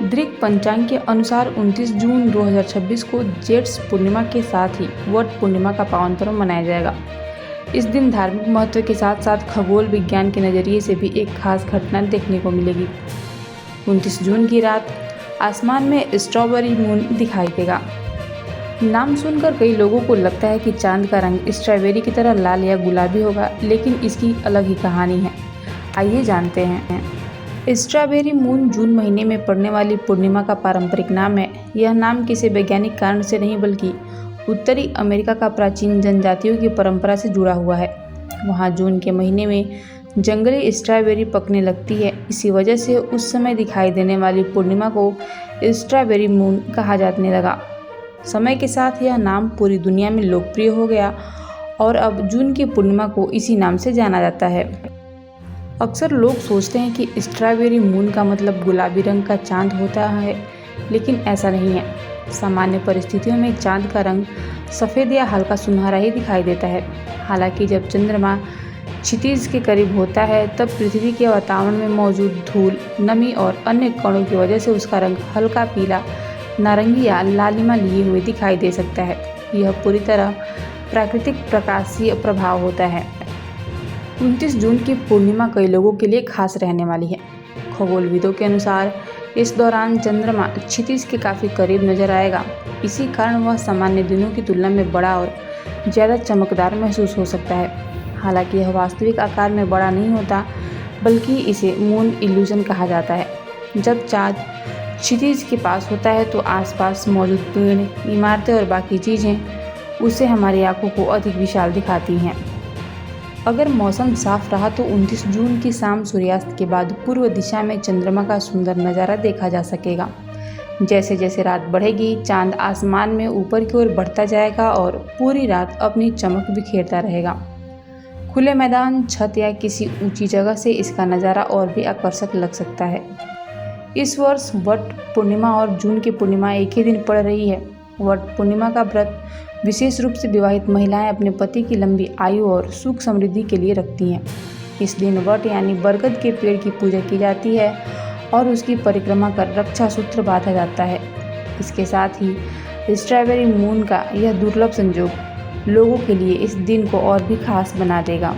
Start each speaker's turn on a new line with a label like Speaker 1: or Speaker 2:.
Speaker 1: दृक पंचांग के अनुसार 29 जून 2026 को जेठ पूर्णिमा के साथ ही वट पूर्णिमा का पावन पर्व मनाया जाएगा। इस दिन धार्मिक महत्व के साथ साथ खगोल विज्ञान के नज़रिए से भी एक खास घटना देखने को मिलेगी। 29 जून की रात आसमान में स्ट्रॉबेरी मून दिखाई देगा। नाम सुनकर कई लोगों को लगता है कि चांद का रंग स्ट्रॉबेरी की तरह लाल या गुलाबी होगा, लेकिन इसकी अलग ही कहानी है। आइए जानते हैं। स्ट्रॉबेरी मून जून महीने में पड़ने वाली पूर्णिमा का पारंपरिक नाम है। यह नाम किसी वैज्ञानिक कारण से नहीं बल्कि उत्तरी अमेरिका का प्राचीन जनजातियों की परंपरा से जुड़ा हुआ है। वहाँ जून के महीने में जंगली स्ट्रॉबेरी पकने लगती है। इसी वजह से उस समय दिखाई देने वाली पूर्णिमा को स्ट्रॉबेरी मून कहा जाने लगा। समय के साथ यह नाम पूरी दुनिया में लोकप्रिय हो गया और अब जून की पूर्णिमा को इसी नाम से जाना जाता है। अक्सर लोग सोचते हैं कि स्ट्रॉबेरी मून का मतलब गुलाबी रंग का चांद होता है, लेकिन ऐसा नहीं है। सामान्य परिस्थितियों में चांद का रंग सफ़ेद या हल्का सुनहरा ही दिखाई देता है। हालांकि जब चंद्रमा क्षितिज के करीब होता है तब पृथ्वी के वातावरण में मौजूद धूल, नमी और अन्य कणों की वजह से उसका रंग हल्का पीला, नारंगी या लालिमा लिए हुए दिखाई दे सकता है। यह पूरी तरह प्राकृतिक प्रकाशीय प्रभाव होता है। 29 जून की पूर्णिमा कई लोगों के लिए खास रहने वाली है। खगोलविदों के अनुसार इस दौरान चंद्रमा क्षितिज के काफ़ी करीब नजर आएगा। इसी कारण वह सामान्य दिनों की तुलना में बड़ा और ज़्यादा चमकदार महसूस हो सकता है। हालांकि यह वास्तविक आकार में बड़ा नहीं होता, बल्कि इसे मून इल्यूजन कहा जाता है। जब चाँद क्षितिज के पास होता है तो आसपास मौजूद पेड़, इमारतें और बाकी चीज़ें उसे हमारी आंखों को अधिक विशाल दिखाती हैं। अगर मौसम साफ रहा तो 29 जून की शाम सूर्यास्त के बाद पूर्व दिशा में चंद्रमा का सुंदर नज़ारा देखा जा सकेगा। जैसे जैसे रात बढ़ेगी, चांद आसमान में ऊपर की ओर बढ़ता जाएगा और पूरी रात अपनी चमक बिखेरता रहेगा। खुले मैदान, छत या किसी ऊंची जगह से इसका नज़ारा और भी आकर्षक लग सकता है। इस वर्ष वट पूर्णिमा और जून की पूर्णिमा एक ही दिन पड़ रही है। वट पूर्णिमा का व्रत विशेष रूप से विवाहित महिलाएं अपने पति की लंबी आयु और सुख समृद्धि के लिए रखती हैं। इस दिन वट यानी बरगद के पेड़ की पूजा की जाती है और उसकी परिक्रमा कर रक्षा सूत्र बांधा जाता है। इसके साथ ही स्ट्रॉबेरी मून का यह दुर्लभ संयोग लोगों के लिए इस दिन को और भी खास बना देगा।